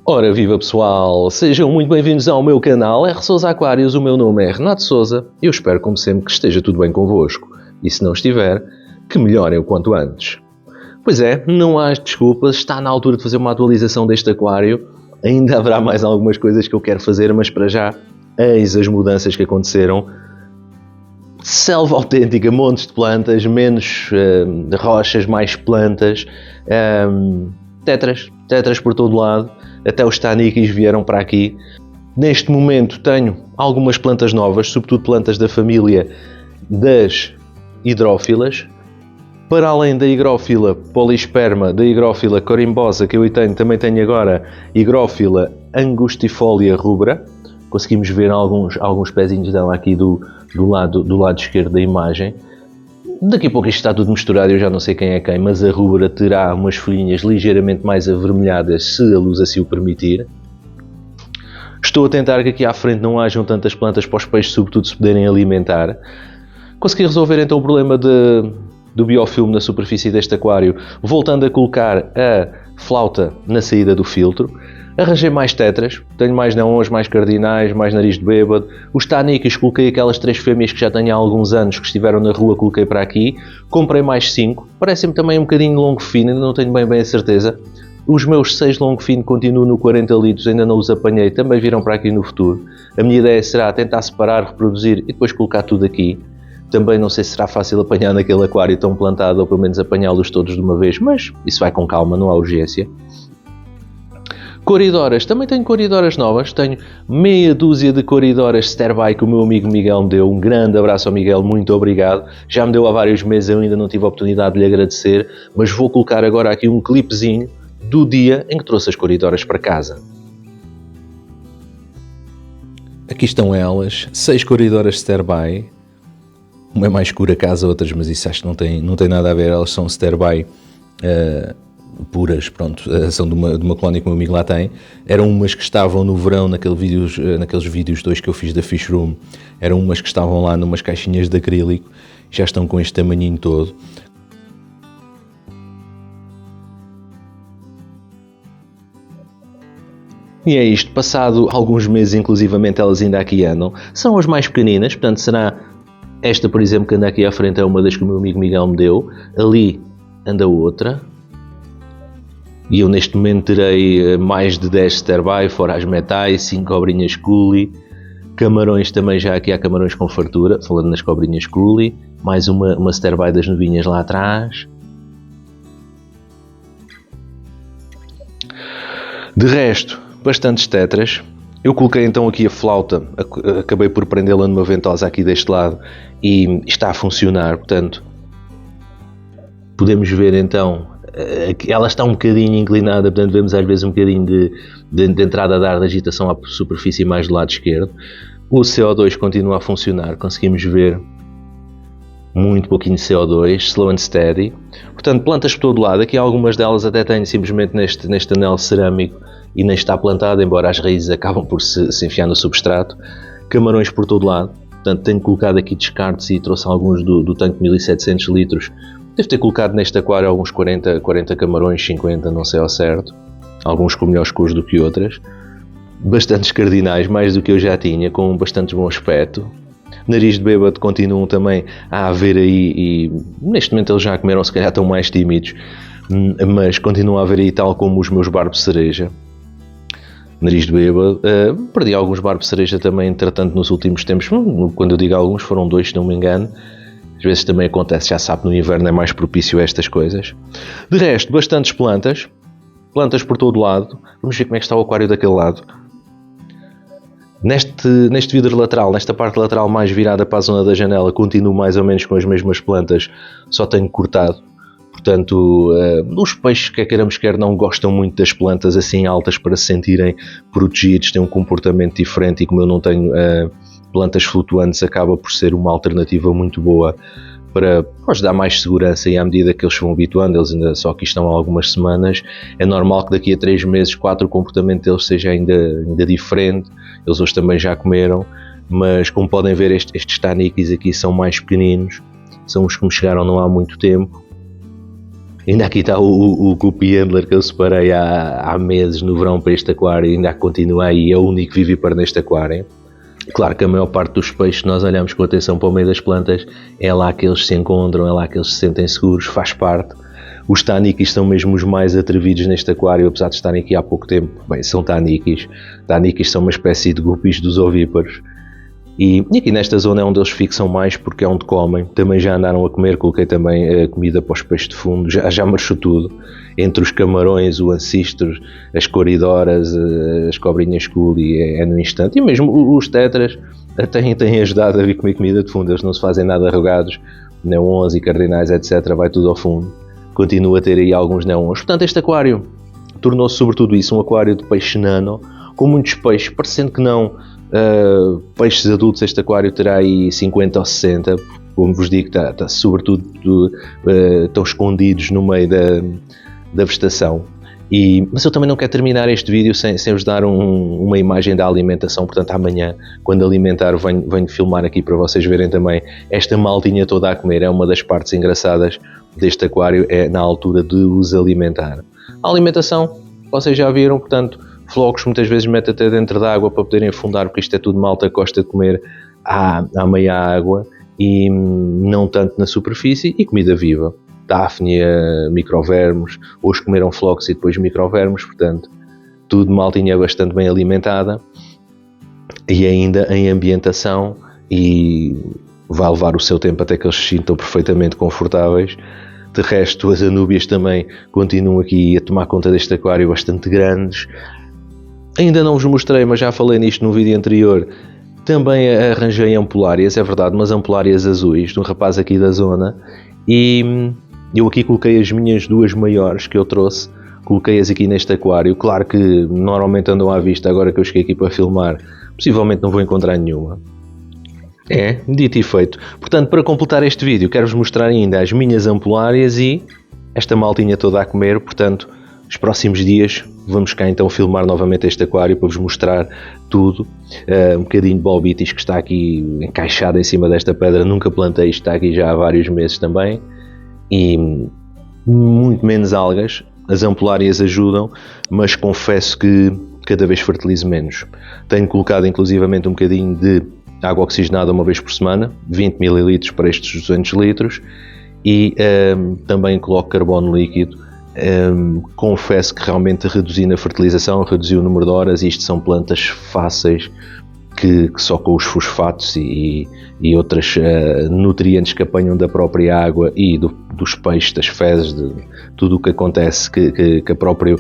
Ora, viva pessoal! Sejam muito bem-vindos ao meu canal R Sousa Aquários. O meu nome é Renato Sousa e eu espero, como sempre, que esteja tudo bem convosco. E se não estiver, que melhorem o quanto antes. Pois é, não há desculpas, está na altura de fazer uma atualização deste aquário. Ainda haverá mais algumas coisas que eu quero fazer, mas para já, eis as mudanças que aconteceram. Selva autêntica, montes de plantas, menos rochas, mais plantas, tetras por todo lado, até os tanikis vieram para aqui. Neste momento tenho algumas plantas novas, sobretudo plantas da família das hidrófilas. Para além da higrófila polisperma, da higrófila corimbosa que eu tenho, também tenho agora higrófila angustifolia rubra. Conseguimos ver alguns pezinhos dela aqui do lado esquerdo da imagem. Daqui a pouco isto está tudo misturado, eu já não sei quem é quem, mas a rubra terá umas folhinhas ligeiramente mais avermelhadas, se a luz assim o permitir. Estou a tentar que aqui à frente não hajam tantas plantas para os peixes, sobretudo, se poderem alimentar. Consegui resolver então o problema do biofilme na superfície deste aquário, voltando a colocar a flauta na saída do filtro. Arranjei mais tetras, tenho mais neons, mais cardinais, mais nariz de bêbado. Os tanikis, coloquei aquelas 3 fêmeas que já tenho há alguns anos que estiveram na rua, coloquei para aqui. Comprei mais 5, parecem-me também um bocadinho longo fino, ainda não tenho bem a certeza. Os meus 6 longo fino continuam no 40 litros, ainda não os apanhei, também virão para aqui no futuro. A minha ideia será tentar separar, reproduzir e depois colocar tudo aqui. Também não sei se será fácil apanhar naquele aquário tão plantado, ou pelo menos apanhá-los todos de uma vez, mas isso vai com calma, não há urgência. Coridoras, também tenho coridoras novas, tenho meia dúzia de coridoras Sterbai que o meu amigo Miguel me deu. Um grande abraço ao Miguel, muito obrigado. Já me deu há vários meses, eu ainda não tive a oportunidade de lhe agradecer, mas vou colocar agora aqui um clipezinho do dia em que trouxe as coridoras para casa. Aqui estão elas, 6 coridoras Sterbai. Uma é mais escura que as outras, mas isso acho que não tem nada a ver, elas são Sterbai puras, pronto, são de uma colónia que o meu amigo lá tem. Eram umas que estavam no verão, naqueles vídeos 2 que eu fiz da Fish Room, eram umas que estavam lá numas caixinhas de acrílico, já estão com este tamanhinho todo. E é isto, passado alguns meses, inclusivamente elas ainda aqui andam, são as mais pequeninas, portanto será esta, por exemplo, que anda aqui à frente, é uma das que o meu amigo Miguel me deu, ali anda outra. E eu neste momento terei mais de 10 Sterbai, fora as metais, 5 cobrinhas Coolie, camarões também, já aqui há camarões com fartura, falando nas cobrinhas Coolie, mais uma Sterbai das novinhas lá atrás. De resto, bastantes tetras. Eu coloquei então aqui a flauta, acabei por prendê-la numa ventosa aqui deste lado e está a funcionar, portanto, podemos ver então. Ela está um bocadinho inclinada, portanto vemos às vezes um bocadinho de entrada de ar de agitação à superfície mais do lado esquerdo. O CO2 continua a funcionar, conseguimos ver muito pouquinho de CO2, slow and steady. Portanto, plantas por todo lado, aqui algumas delas até tenho simplesmente neste anel cerâmico e nem está plantado, embora as raízes acabam por se enfiar no substrato. Camarões por todo lado, portanto tenho colocado aqui descartes e trouxe alguns do tanque 1700 litros. Devo ter colocado neste aquário alguns 40 camarões, 50, não sei ao certo. Alguns com melhores cores do que outras. Bastantes cardinais, mais do que eu já tinha, com bastante bom aspecto. Nariz de bêbado continuam também a haver aí, e neste momento eles já comeram, se calhar estão mais tímidos, mas continuam a haver aí, tal como os meus barbos cereja. Nariz de bêbado. Perdi alguns barbos cereja também, entretanto, nos últimos tempos. Quando eu digo alguns, foram 2, se não me engano. Às vezes também acontece, já sabe, no inverno é mais propício a estas coisas. De resto, bastantes plantas por todo lado. Vamos ver como é que está o aquário daquele lado. Neste vidro lateral, nesta parte lateral mais virada para a zona da janela, continuo mais ou menos com as mesmas plantas, só tenho cortado. Portanto, os peixes, quer queiramos quer não, gostam muito das plantas assim altas para se sentirem protegidos, têm um comportamento diferente, e como eu não tenho plantas flutuantes, acaba por ser uma alternativa muito boa para nos dar mais segurança, e à medida que eles vão habituando, eles ainda só aqui estão há algumas semanas, é normal que daqui a 3 meses, 4, o comportamento deles seja ainda diferente. Eles hoje também já comeram, mas como podem ver, estes tanikis aqui são mais pequeninos, são os que me chegaram não há muito tempo. Ainda aqui está o Guppy Handler que eu separei há meses no verão para este aquário, ainda continua aí, é o único vivíparo neste aquário. Claro que a maior parte dos peixes, nós olhamos com atenção para o meio das plantas, é lá que eles se encontram, é lá que eles se sentem seguros, faz parte. Os tanikis são mesmo os mais atrevidos neste aquário, apesar de estarem aqui há pouco tempo. Bem, são tanikis. Tanikis são uma espécie de guppies dos ovíparos. E aqui nesta zona é onde eles fixam mais, porque é onde comem. Também já andaram a comer, coloquei também a comida para os peixes de fundo, já marchou tudo. Entre os camarões, o ancistros, as coridoras, as cobrinhas culi, é no instante. E mesmo os tetras têm ajudado a vir comer comida de fundo, eles não se fazem nada arrogados, neons e cardinais, etc. Vai tudo ao fundo. Continua a ter aí alguns neons. Portanto, este aquário tornou-se sobretudo isso, um aquário de peixe nano, com muitos peixes, parecendo que não peixes adultos. Este aquário terá aí 50 ou 60, como vos digo, está sobretudo estão escondidos no meio da vegetação. Mas eu também não quero terminar este vídeo sem vos dar uma imagem da alimentação. Portanto, amanhã, quando alimentar, venho filmar aqui para vocês verem também esta maltinha toda a comer. É uma das partes engraçadas deste aquário, é na altura de os alimentar. A alimentação, vocês já viram, portanto, flocos muitas vezes metem até dentro da água para poderem afundar, porque isto é tudo malta que gosta de comer à meia água e não tanto na superfície, e comida viva. Daphnia, microvermos, hoje comeram flocos e depois microvermos, portanto, tudo maltinha bastante bem alimentada e ainda em ambientação, e vai levar o seu tempo até que eles se sintam perfeitamente confortáveis. De resto, as anúbias também continuam aqui a tomar conta deste aquário, bastante grandes. Ainda não vos mostrei, mas já falei nisto no vídeo anterior, também arranjei ampulárias, é verdade, mas ampulárias azuis, de um rapaz aqui da zona, e eu aqui coloquei as minhas duas maiores que eu trouxe, coloquei-as aqui neste aquário. Claro que normalmente andam à vista, agora que eu cheguei aqui para filmar, possivelmente não vou encontrar nenhuma. É, dito e feito. Portanto, para completar este vídeo, quero-vos mostrar ainda as minhas ampulárias e esta maltinha toda a comer. Portanto, os próximos dias vamos cá então filmar novamente este aquário para vos mostrar tudo. Um bocadinho de bolbitis que está aqui encaixado em cima desta pedra, nunca plantei, está aqui já há vários meses também. E muito menos algas. As ampulárias ajudam, mas confesso que cada vez fertilizo menos. Tenho colocado inclusivamente um bocadinho de água oxigenada uma vez por semana, 20 ml para estes 200 litros, e também coloco carbono líquido. Confesso que realmente reduzi na fertilização, reduzi o número de horas, e isto são plantas fáceis que só com os fosfatos e outros nutrientes que apanham da própria água e dos peixes, das fezes, de tudo o que acontece que o próprio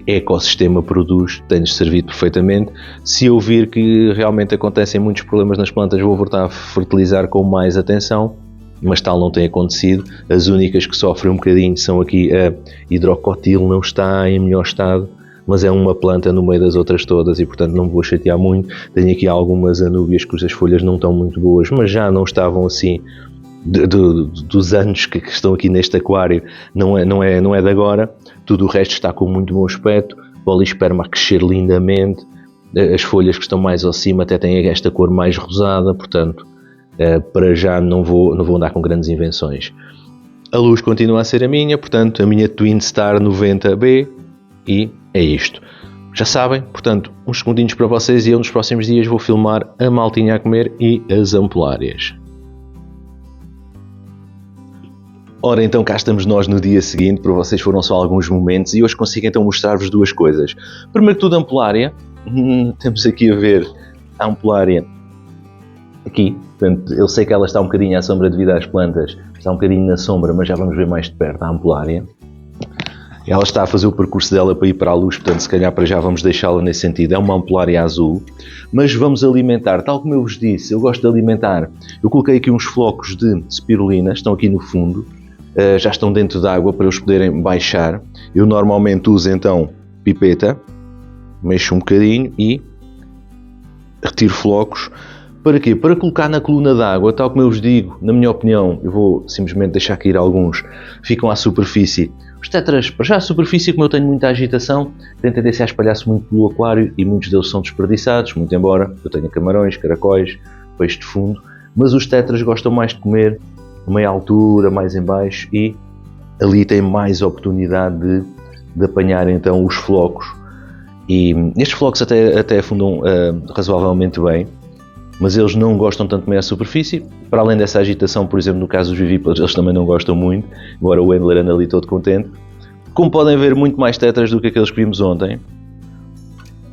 ecossistema produz, tem-lhes servido perfeitamente. Se eu vir que realmente acontecem muitos problemas nas plantas, vou voltar a fertilizar com mais atenção, mas tal não tem acontecido. As únicas que sofrem um bocadinho são aqui a hidrocotil, não está em melhor estado, mas é uma planta no meio das outras todas e portanto não me vou chatear muito. Tenho aqui algumas anúbias cujas folhas não estão muito boas, mas já não estavam assim dos anos que estão aqui neste aquário, não é de agora. Tudo o resto está com muito bom aspecto, polisperma a crescer lindamente, as folhas que estão mais ao cima até têm esta cor mais rosada, portanto para já não vou andar com grandes invenções. A luz continua a ser a minha, portanto a minha Twin Star 90B, e é isto. Já sabem, portanto, uns segundinhos para vocês, e eu nos próximos dias vou filmar a maltinha a comer e as ampulárias. Ora, então cá estamos nós no dia seguinte, para vocês foram só alguns momentos, e hoje consigo então mostrar-vos duas coisas. Primeiro que tudo, a ampulária. Temos aqui a ver a ampulária aqui, portanto, eu sei que ela está um bocadinho à sombra devido às plantas, está um bocadinho na sombra, mas já vamos ver mais de perto a ampulária. Ela está a fazer o percurso dela para ir para a luz, portanto se calhar para já vamos deixá-la nesse sentido. É uma ampulária azul, mas vamos alimentar, tal como eu vos disse, eu gosto de alimentar. Eu coloquei aqui uns flocos de spirulina, estão aqui no fundo, já estão dentro da água para eles poderem baixar. Eu normalmente uso então pipeta, mexo um bocadinho e retiro flocos. Para quê? Para colocar na coluna d'água, tal como eu vos digo, na minha opinião, eu vou simplesmente deixar cair alguns, ficam à superfície. Os tetras, para já a superfície, como eu tenho muita agitação, tem tendência a espalhar-se muito pelo aquário e muitos deles são desperdiçados, muito embora eu tenha camarões, caracóis, peixe de fundo, mas os tetras gostam mais de comer a meia altura, mais em baixo, e ali têm mais oportunidade de apanhar então os flocos. E estes flocos até afundam razoavelmente bem, mas eles não gostam tanto de comer a superfície. Para além dessa agitação, por exemplo, no caso dos vivíparos, eles também não gostam muito, embora o Wendler ande ali todo contente. Como podem ver, muito mais tetras do que aqueles que vimos ontem.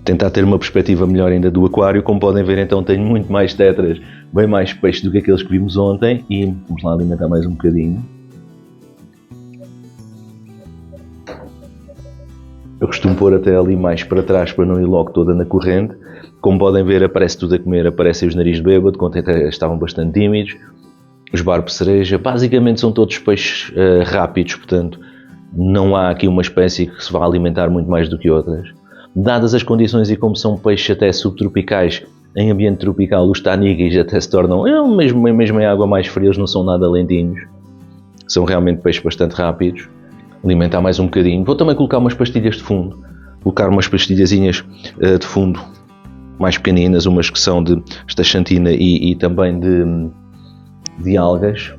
Tentar ter uma perspectiva melhor ainda do aquário. Como podem ver, então tenho muito mais tetras, bem mais peixes do que aqueles que vimos ontem, e vamos lá alimentar mais um bocadinho. Eu costumo pôr até ali mais para trás para não ir logo toda na corrente. Como podem ver, aparece tudo a comer, aparecem os narizes de bêbado, quando estavam bastante tímidos. Os barbo-cereja, basicamente são todos peixes rápidos, portanto não há aqui uma espécie que se vá alimentar muito mais do que outras. Dadas as condições e como são peixes até subtropicais, em ambiente tropical os taníguis até se tornam, mesmo em água mais fria, eles não são nada lentinhos. São realmente peixes bastante rápidos. Alimentar mais um bocadinho. Vou também colocar umas pastilhas de fundo. Colocar umas pastilhazinhas de fundo mais pequeninas, umas que são de estaxantina e também de algas.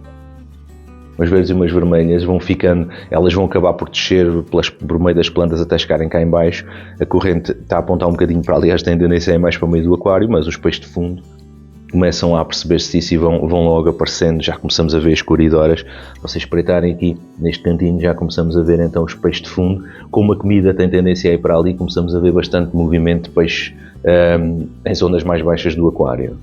Umas verdes e umas vermelhas vão ficando, elas vão acabar por descer por meio das plantas até chegarem cá em baixo. A corrente está a apontar um bocadinho para ali, a tendência é mais para o meio do aquário, mas os peixes de fundo começam a perceber-se disso e vão logo aparecendo. Já começamos a ver as coridoras. Vocês espreitarem aqui neste cantinho, já começamos a ver então os peixes de fundo. Como a comida tem tendência a ir para ali, começamos a ver bastante movimento de peixes em zonas mais baixas do aquário.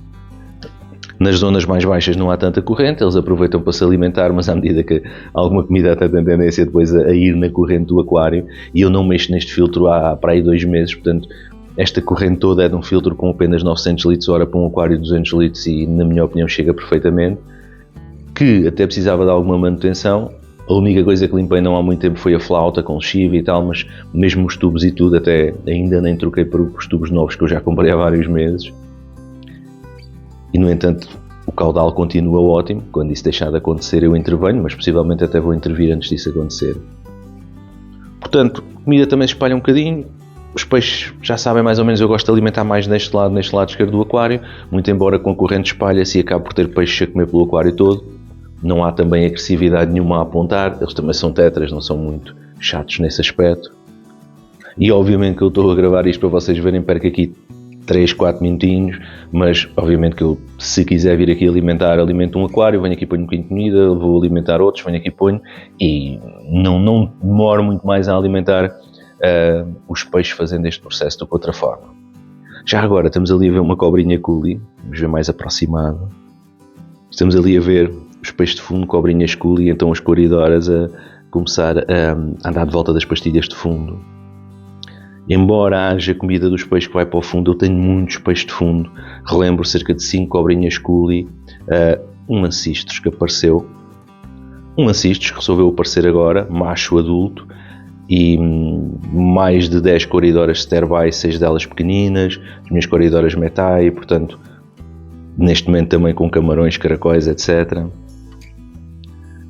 Nas zonas mais baixas não há tanta corrente, eles aproveitam para se alimentar, mas à medida que alguma comida até tem tendência depois a ir na corrente do aquário, e eu não mexo neste filtro há para aí 2 meses, portanto esta corrente toda é de um filtro com apenas 900 litros hora para um aquário de 200 litros e, na minha opinião, chega perfeitamente. Que até precisava de alguma manutenção. A única coisa que limpei não há muito tempo foi a flauta com lexívia e tal, mas mesmo os tubos e tudo, até ainda nem troquei por os tubos novos que eu já comprei há vários meses. E, no entanto, o caudal continua ótimo. Quando isso deixar de acontecer, eu intervenho, mas possivelmente até vou intervir antes disso acontecer. Portanto, a comida também se espalha um bocadinho. Os peixes já sabem mais ou menos, eu gosto de alimentar mais neste lado esquerdo do aquário, muito embora com a corrente espalha-se e acabe por ter peixes a comer pelo aquário todo. Não há também agressividade nenhuma a apontar, eles também são tetras, não são muito chatos nesse aspecto. E obviamente que eu estou a gravar isto para vocês verem, perco aqui 3, 4 minutinhos, mas obviamente que eu, se quiser vir aqui alimentar, alimento um aquário, venho aqui ponho um bocadinho de comida, vou alimentar outros, venho aqui ponho, e não demoro muito mais a alimentar os peixes fazendo este processo do que outra forma. Já agora estamos ali a ver uma cobrinha coolie, vamos ver mais aproximado. Estamos ali a ver os peixes de fundo, cobrinhas coolie, então as coridoras a começar a andar de volta das pastilhas de fundo. Embora haja comida dos peixes que vai para o fundo, eu tenho muitos peixes de fundo. Relembro cerca de 5 cobrinhas coolie, um ancistos que apareceu. Um ancistos que resolveu aparecer agora, macho adulto, e mais de 10 coridoras sterbai, 6 delas pequeninas, as minhas coridoras metai, portanto, neste momento também com camarões, caracóis, etc.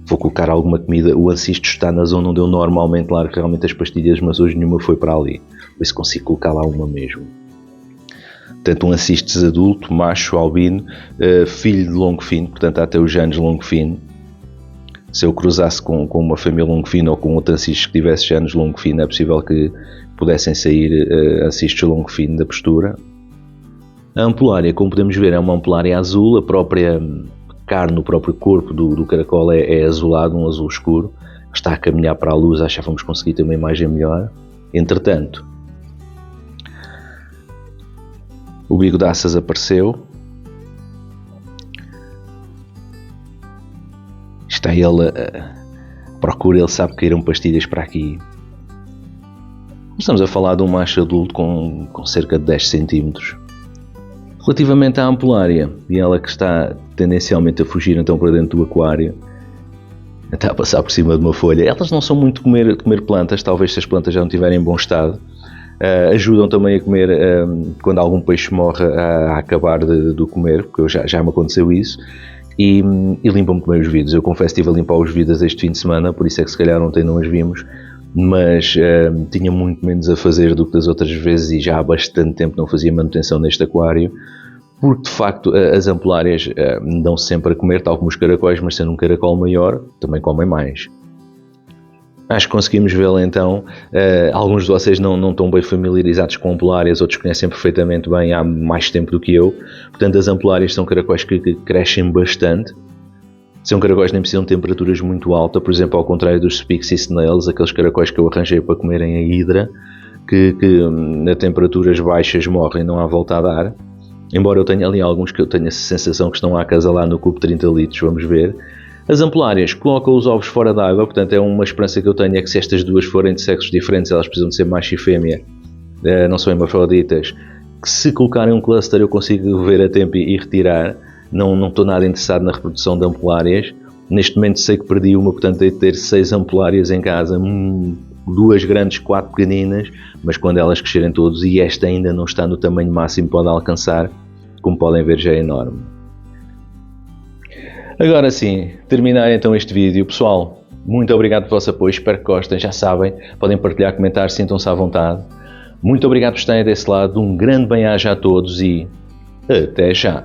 Vou colocar alguma comida. O ancisto está na zona onde eu normalmente largo realmente as pastilhas, mas hoje nenhuma foi para ali. Ver se consigo colocar lá uma mesmo. Portanto, um acistes adulto, macho, albino, filho de longfino, portanto há até os anos longfino. Se eu cruzasse com uma família longfino ou com outro acistes que tivesse anos longfino, é possível que pudessem sair acistes longfino da postura. A ampulária, como podemos ver, é uma ampulária azul, a própria carne, o próprio corpo do caracol é azulado, um azul escuro, está a caminhar para a luz, acho que vamos conseguir ter uma imagem melhor. Entretanto, o bigodaças apareceu, está ele procura, ele sabe que caíram pastilhas para aqui. Estamos a falar de um macho adulto com cerca de 10 cm. Relativamente à ampulária, e ela que está tendencialmente a fugir então para dentro do aquário, está a passar por cima de uma folha. Elas não são muito de comer plantas, talvez se as plantas já não estiverem em bom estado. Ajudam também a comer quando algum peixe morre a acabar de comer, porque já me aconteceu isso. E limpam-me também os vidros. Eu confesso que estive a limpar os vidros este fim de semana, por isso é que se calhar ontem não as vimos, mas tinha muito menos a fazer do que das outras vezes e já há bastante tempo não fazia manutenção neste aquário, porque de facto as ampulárias dão sempre a comer, tal como os caracóis, mas sendo um caracol maior, também comem mais. Acho que conseguimos vê-lo então. Alguns de vocês não estão bem familiarizados com ampulárias, outros conhecem perfeitamente bem há mais tempo do que eu. Portanto, as ampulárias são caracóis que crescem bastante. São caracóis que nem precisam de temperaturas muito altas, por exemplo, ao contrário dos Spix e Snails, aqueles caracóis que eu arranjei para comerem a hidra, que a temperaturas baixas morrem, não há volta a dar. Embora eu tenha ali alguns que eu tenho a sensação que estão a acasalar no cubo de 30 litros, vamos ver. As ampulárias colocam os ovos fora d'água, portanto é uma esperança que eu tenho, é que se estas duas forem de sexos diferentes, elas precisam de ser macho e fêmea, não são hermafroditas, que se colocarem um cluster eu consigo ver a tempo e retirar. Não estou nada interessado na reprodução de ampulárias. Neste momento sei que perdi uma, portanto hei de ter 6 ampulárias em casa, 2 grandes, 4 pequeninas, mas quando elas crescerem todos, e esta ainda não está no tamanho máximo que pode alcançar, como podem ver já é enorme. Agora sim, terminar então este vídeo. Pessoal, muito obrigado pelo vosso apoio, espero que gostem, já sabem, podem partilhar, comentar, sintam-se à vontade. Muito obrigado por estarem desse lado, um grande bem-aja a todos e até já!